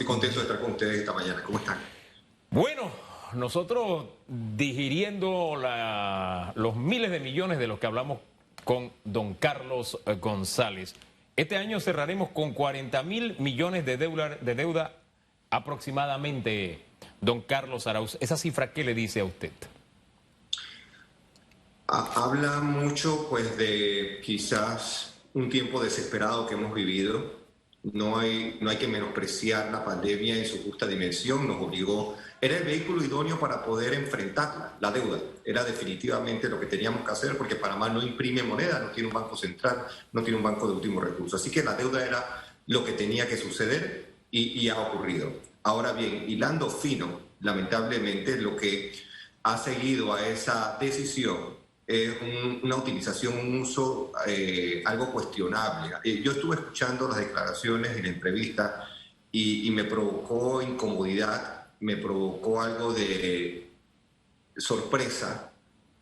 estoy contento de estar con ustedes esta mañana. ¿Cómo están? Bueno, nosotros digiriendo los miles de millones de los que hablamos con don Carlos González. Este año cerraremos con 40.000 millones de deuda aproximadamente, don Carlos Arauz. ¿Esa cifra qué le dice a usted? Habla mucho, pues, de quizás un tiempo desesperado que hemos vivido. No hay que menospreciar la pandemia en su justa dimensión. Nos obligó, era el vehículo idóneo para poder enfrentarla, la deuda. Era definitivamente lo que teníamos que hacer porque Panamá no imprime moneda, no tiene un banco central, no tiene un banco de último recurso. Así que la deuda era lo que tenía que suceder y ha ocurrido. Ahora bien, hilando fino, lamentablemente lo que ha seguido a esa decisión es una utilización, un uso algo cuestionable. Yo estuve escuchando las declaraciones en la entrevista y me provocó incomodidad, me provocó algo de sorpresa,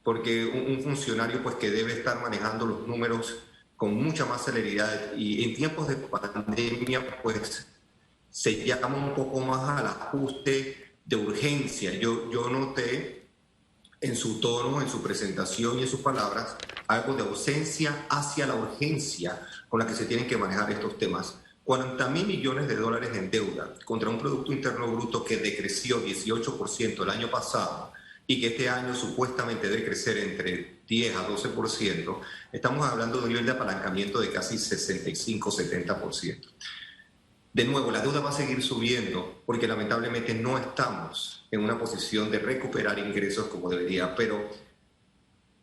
porque un funcionario pues, que debe estar manejando los números con mucha más celeridad y en tiempos de pandemia pues se llama un poco más al ajuste de urgencia. Yo noté en su tono, en su presentación y en sus palabras, algo de ausencia hacia la urgencia con la que se tienen que manejar estos temas. 40.000 millones de dólares en deuda contra un Producto Interno Bruto que decreció 18% el año pasado y que este año supuestamente debe crecer entre 10 a 12%, estamos hablando de un nivel de apalancamiento de casi 65-70%. De nuevo, la deuda va a seguir subiendo porque lamentablemente no estamos en una posición de recuperar ingresos como debería, pero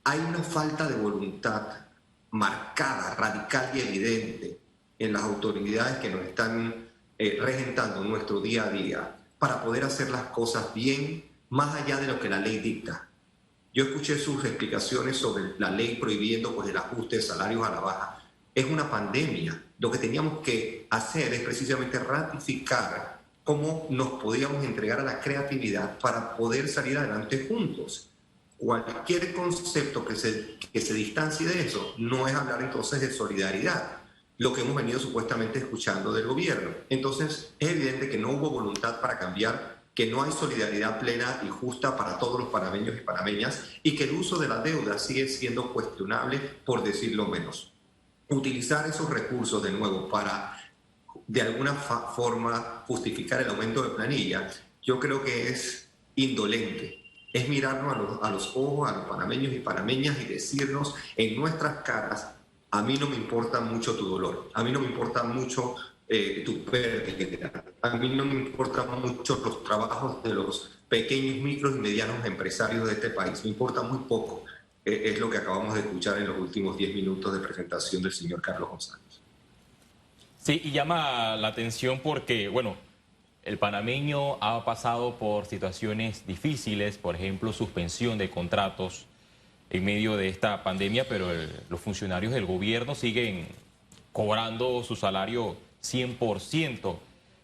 hay una falta de voluntad marcada, radical y evidente en las autoridades que nos están regentando nuestro día a día para poder hacer las cosas bien, más allá de lo que la ley dicta. Yo escuché sus explicaciones sobre la ley prohibiendo pues, el ajuste de salarios a la baja. Es una pandemia. Lo que teníamos que hacer es precisamente ratificar cómo nos podíamos entregar a la creatividad para poder salir adelante juntos. Cualquier concepto que se distancie de eso no es hablar entonces de solidaridad, lo que hemos venido supuestamente escuchando del gobierno. Entonces es evidente que no hubo voluntad para cambiar, que no hay solidaridad plena y justa para todos los panameños y panameñas y que el uso de la deuda sigue siendo cuestionable, por decirlo menos. Utilizar esos recursos de nuevo para de alguna forma justificar el aumento de planilla, yo creo que es indolente. Es mirarnos a los ojos, a los panameños y panameñas y decirnos en nuestras caras, a mí no me importa mucho tu dolor, a mí no me importa mucho tu pérdida, a mí no me importan mucho los trabajos de los pequeños, micros y medianos empresarios de este país, me importa muy poco. Es lo que acabamos de escuchar en los últimos 10 minutos de presentación del señor Carlos González. Sí, y llama la atención porque, bueno, el panameño ha pasado por situaciones difíciles, por ejemplo, suspensión de contratos en medio de esta pandemia, pero los funcionarios del gobierno siguen cobrando su salario 100%.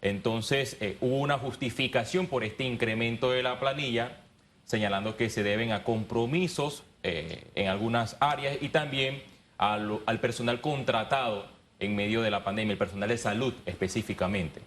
Entonces, hubo una justificación por este incremento de la planilla, señalando que se deben a compromisos en algunas áreas y también al personal contratado en medio de la pandemia, el personal de salud específicamente.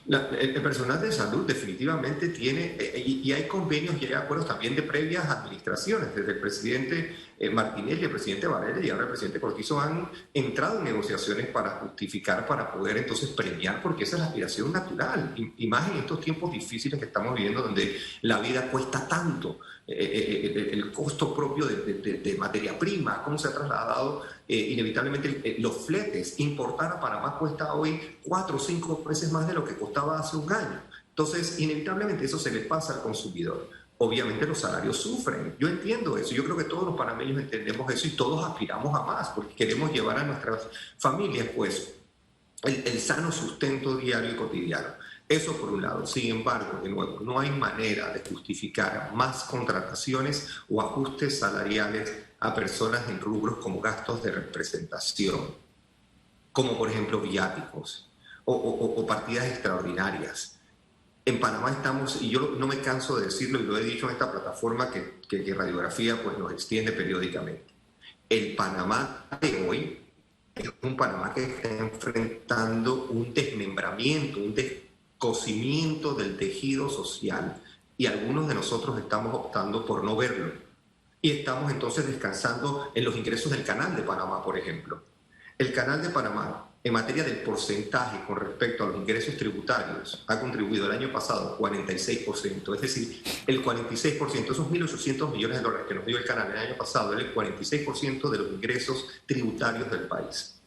El personal de salud definitivamente tiene, y hay convenios y hay acuerdos también de previas administraciones, desde el presidente Martinelli, el presidente Varela y ahora el presidente Cortizo han entrado en negociaciones para justificar, para poder entonces premiar, porque esa es la aspiración natural, y más en estos tiempos difíciles que estamos viviendo donde la vida cuesta tanto, el costo propio de materia prima, cómo se ha trasladado inevitablemente los fletes. Importar a Panamá cuesta hoy 4 o 5 veces más de lo que costaba hace un año. Entonces, inevitablemente eso se le pasa al consumidor. Obviamente los salarios sufren. Yo entiendo eso. Yo creo que todos los panameños entendemos eso y todos aspiramos a más porque queremos llevar a nuestras familias pues el sano sustento diario y cotidiano. Eso por un lado. Sin embargo, de nuevo, no hay manera de justificar más contrataciones o ajustes salariales a personas en rubros como gastos de representación, como por ejemplo viáticos o partidas extraordinarias. En Panamá estamos, y yo no me canso de decirlo y lo he dicho en esta plataforma que Radiografía pues, nos extiende periódicamente. El Panamá de hoy es un Panamá que está enfrentando un desmembramiento, un descosimiento del tejido social, y algunos de nosotros estamos optando por no verlo. Y estamos entonces descansando en los ingresos del Canal de Panamá, por ejemplo. El Canal de Panamá, en materia del porcentaje con respecto a los ingresos tributarios, ha contribuido el año pasado 46%, es decir, el 46%, esos 1.800 millones de dólares que nos dio el Canal el año pasado, era el 46% de los ingresos tributarios del país.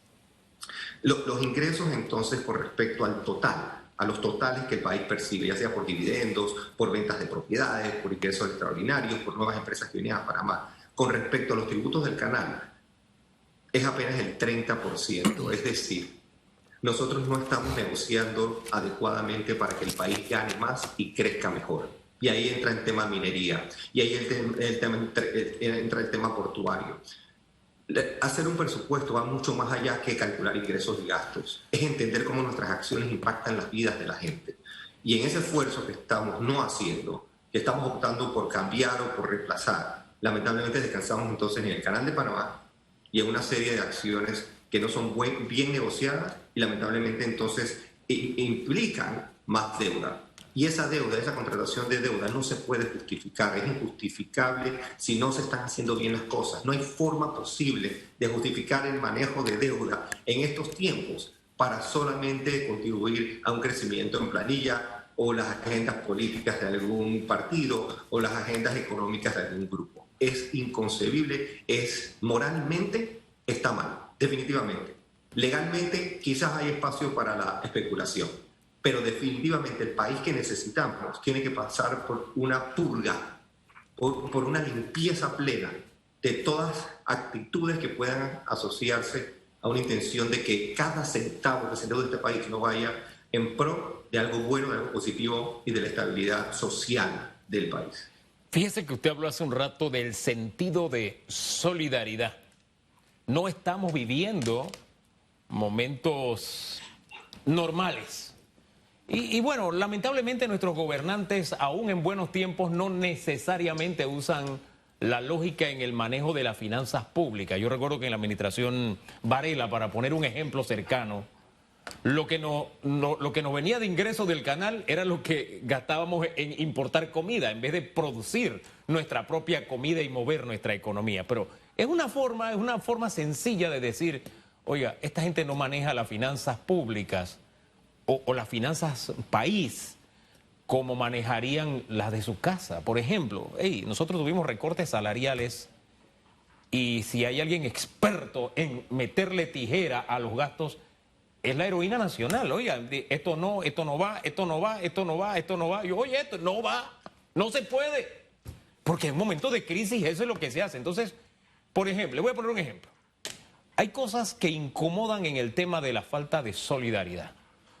Los ingresos entonces con respecto al total, a los totales que el país percibe, ya sea por dividendos, por ventas de propiedades, por ingresos extraordinarios, por nuevas empresas que vienen a Panamá, con respecto a los tributos del canal, es apenas el 30%. Es decir, nosotros no estamos negociando adecuadamente para que el país gane más y crezca mejor. Y ahí entra el tema minería, y ahí entra el tema portuario. Hacer un presupuesto va mucho más allá que calcular ingresos y gastos. Es entender cómo nuestras acciones impactan las vidas de la gente. Y en ese esfuerzo que estamos no haciendo, que estamos optando por cambiar o por reemplazar, lamentablemente descansamos entonces en el Canal de Panamá y en una serie de acciones que no son bien negociadas y lamentablemente entonces implican más deuda. Y esa deuda, esa contratación de deuda no se puede justificar, es injustificable si no se están haciendo bien las cosas. No hay forma posible de justificar el manejo de deuda en estos tiempos para solamente contribuir a un crecimiento en planilla o las agendas políticas de algún partido o las agendas económicas de algún grupo. Es inconcebible, moralmente está mal, definitivamente. Legalmente quizás hay espacio para la especulación, pero definitivamente el país que necesitamos tiene que pasar por una purga, por una limpieza plena de todas actitudes que puedan asociarse a una intención de que cada centavo que se endeude de este país no vaya en pro de algo bueno, de algo positivo y de la estabilidad social del país. Fíjese que usted habló hace un rato del sentido de solidaridad. No estamos viviendo momentos normales. Y bueno, lamentablemente nuestros gobernantes, aún en buenos tiempos, no necesariamente usan la lógica en el manejo de las finanzas públicas. Yo recuerdo que en la administración Varela, para poner un ejemplo cercano, lo que nos venía de ingresos del canal era lo que gastábamos en importar comida, en vez de producir nuestra propia comida y mover nuestra economía. Pero es una forma sencilla de decir, oiga, esta gente no maneja las finanzas públicas o las finanzas país como manejarían las de su casa. Por ejemplo, nosotros tuvimos recortes salariales y si hay alguien experto en meterle tijera a los gastos, es la heroína nacional. Oiga, esto no va, esto no va, esto no va, esto no va. Yo, oye, esto no va, no se puede. Porque en un momento de crisis eso es lo que se hace. Entonces, por ejemplo, le voy a poner un ejemplo. Hay cosas que incomodan en el tema de la falta de solidaridad.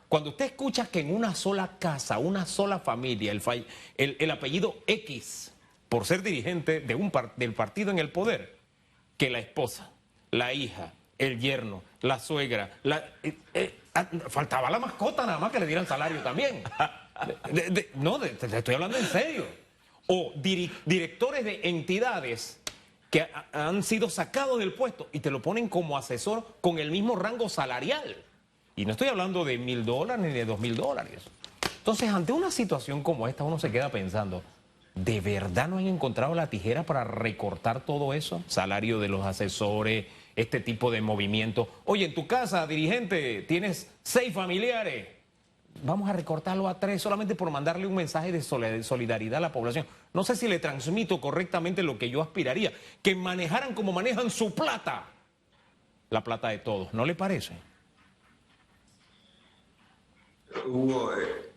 Cuando usted escucha que en una sola casa, una sola familia, el apellido X, por ser dirigente del partido en el poder, que la esposa, la hija, el yerno, la suegra, faltaba la mascota nada más que le dieran salario también. Te estoy hablando en serio. O directores de entidades que han sido sacados del puesto y te lo ponen como asesor con el mismo rango salarial. Y no estoy hablando de $1.000 ni de $2.000. Entonces, ante una situación como esta, uno se queda pensando, ¿de verdad no han encontrado la tijera para recortar todo eso? Salario de los asesores, este tipo de movimiento. Oye, en tu casa, dirigente, tienes 6 familiares. Vamos a recortarlo a 3 solamente por mandarle un mensaje de solidaridad a la población. No sé si le transmito correctamente lo que yo aspiraría. Que manejaran como manejan su plata. La plata de todos. ¿No le parece? Hugo,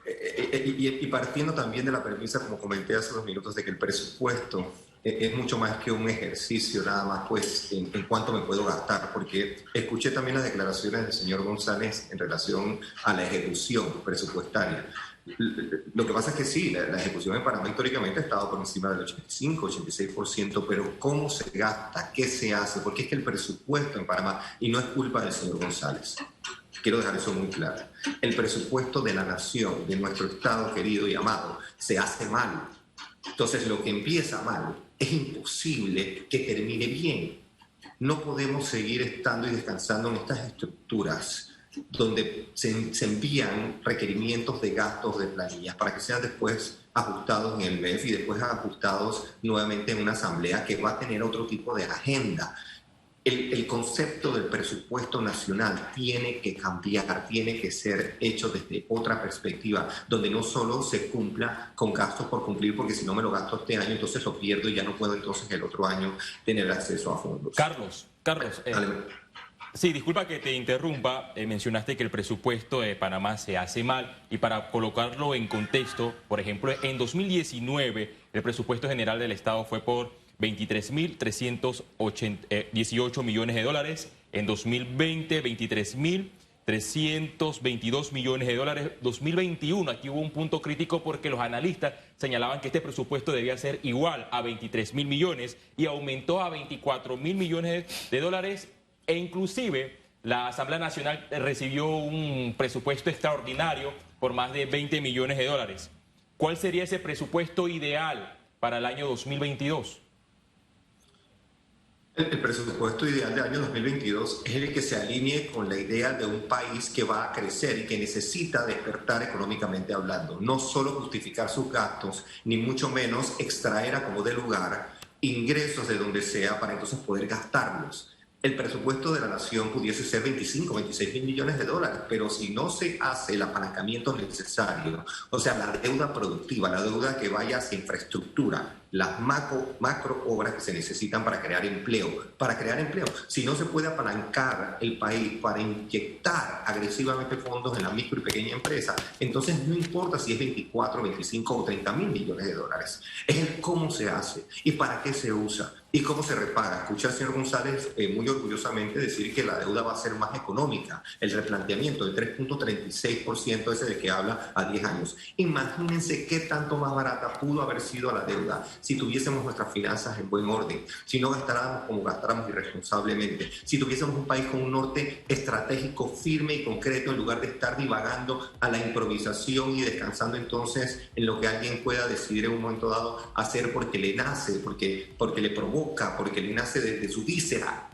y partiendo también de la premisa, como comenté hace unos minutos, de que el presupuesto es mucho más que un ejercicio nada más, pues, en cuánto me puedo gastar, porque escuché también las declaraciones del señor González en relación a la ejecución presupuestaria. Lo que pasa es que sí, la ejecución en Panamá históricamente ha estado por encima del 85-86%, pero ¿cómo se gasta? ¿Qué se hace? Porque es que el presupuesto en Panamá, y no es culpa del señor González, quiero dejar eso muy claro, el presupuesto de la nación, de nuestro Estado querido y amado, se hace mal. Entonces, lo que empieza mal es imposible que termine bien. No podemos seguir estando y descansando en estas estructuras donde se envían requerimientos de gastos de planillas para que sean después ajustados en el MEF y después ajustados nuevamente en una asamblea que va a tener otro tipo de agenda. El concepto del presupuesto nacional tiene que cambiar, tiene que ser hecho desde otra perspectiva, donde no solo se cumpla con gastos por cumplir, porque si no me lo gasto este año, entonces lo pierdo y ya no puedo entonces el otro año tener acceso a fondos. Carlos, sí, disculpa que te interrumpa, mencionaste que el presupuesto de Panamá se hace mal y para colocarlo en contexto, por ejemplo, en 2019 el presupuesto general del Estado fue por 23.318 millones de dólares, en 2020 23.322 millones de dólares, 2021 aquí hubo un punto crítico porque los analistas señalaban que este presupuesto debía ser igual a 23.000 millones y aumentó a 24.000 millones de dólares e inclusive la Asamblea Nacional recibió un presupuesto extraordinario por más de 20 millones de dólares. ¿Cuál sería ese presupuesto ideal para el año 2022? El presupuesto ideal del año 2022 es el que se alinee con la idea de un país que va a crecer y que necesita despertar económicamente hablando. No solo justificar sus gastos, ni mucho menos extraer a como de lugar ingresos de donde sea para entonces poder gastarlos. El presupuesto de la nación pudiese ser 25, 26 mil millones de dólares, pero si no se hace el apalancamiento necesario, o sea, la deuda productiva, la deuda que vaya hacia infraestructura, las macro obras que se necesitan para crear empleo. Si no se puede apalancar el país para inyectar agresivamente fondos en la micro y pequeña empresa, entonces no importa si es 24, 25 o 30 mil millones de dólares. Es el cómo se hace y para qué se usa y cómo se repaga. Escuché al señor González muy orgullosamente decir que la deuda va a ser más económica. El replanteamiento del 3.36% ese de que habla a 10 años. Imagínense qué tanto más barata pudo haber sido la deuda si tuviésemos nuestras finanzas en buen orden, si no gastáramos como gastáramos irresponsablemente, si tuviésemos un país con un norte estratégico firme y concreto en lugar de estar divagando a la improvisación y descansando entonces en lo que alguien pueda decidir en un momento dado hacer porque le nace, porque le provoca, porque le nace desde su víscera.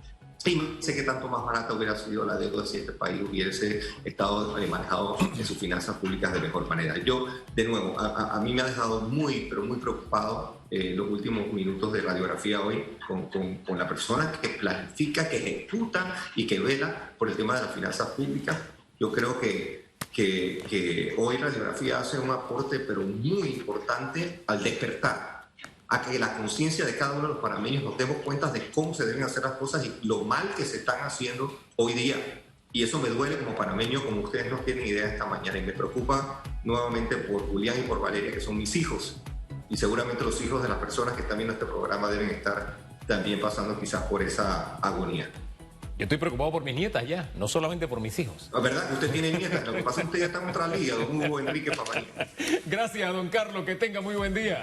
Y no sé qué tanto más barata hubiera sido la deuda si este país hubiese estado manejado en sus finanzas públicas de mejor manera. Yo, de nuevo, a mí me ha dejado muy, pero muy preocupado los últimos minutos de radiografía hoy con la persona que planifica, que ejecuta y que vela por el tema de las finanzas públicas. Yo creo que hoy radiografía hace un aporte, pero muy importante al despertar, a que la conciencia de cada uno de los panameños nos demos cuenta de cómo se deben hacer las cosas y lo mal que se están haciendo hoy día. Y eso me duele como panameño, como ustedes no tienen idea esta mañana. Y me preocupa nuevamente por Julián y por Valeria, que son mis hijos. Y seguramente los hijos de las personas que están viendo este programa deben estar también pasando quizás por esa agonía. Yo estoy preocupado por mis nietas ya, no solamente por mis hijos. La verdad que usted tiene nietas, lo que pasa es que usted ya está en otra liga, don Hugo Enrique Pamanía. Gracias, don Carlos, que tenga muy buen día.